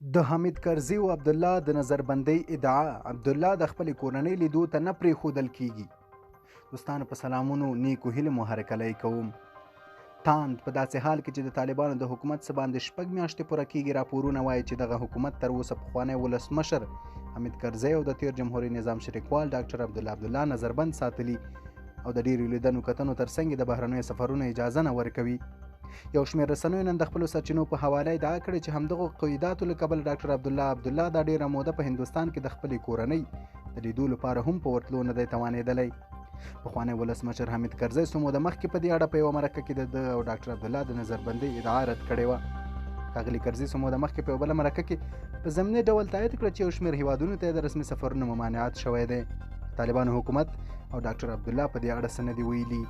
د حامد کرزي او عبدالله د نظربندۍ ادعا عبدالله د خپلې کورنۍ لیدو ته نه پرېښودل کیږي. دوستانو په سلامونو، نیکو هیلو مو هرکلی کوم. تاند په داسې حال کې چې د طالبانو د حکومت څه باندې 6 میاشتې پوره کیږي، راپورونه وایي چې دغه حکومت تر اوسه پخوانی ولسمشر حامد کرزي او د تیر جمهوریت نظام شریکوال ډاکټر عبدالله نظربند ساتلي او د ډیرو لیدنو کتنو ترڅنګ د بهرنیو سفرونو اجازه نه ورکوي. یو شمېر رسنیو نن د خپلو سرچینو په حواله ادعا کړې چې همدغو قیوداتو له کبله ډاکټر عبدالله دا ډیره موده په هندوستان کې د خپلې کورنۍ د لیدو لپاره هم په ورتلو نه دی توانېدلی. پخوانی ولسمشر حامد کرزي څو موده مخکې په دې اړه په یوه مرکه کې د ډاکټر عبدالله د نظربندۍ ادعا رد کړې وه. ښاغلي کرزي څو موده مخکې په یوه بله مرکه کې په ضمني ډول تایید کړه چې یو شمېر هیوادونو ته د رسمي سفرونو ممانعت شوی دی. طالبانو حکومت او ډاکټر عبدالله په دې اړه څه نه دي ویلي.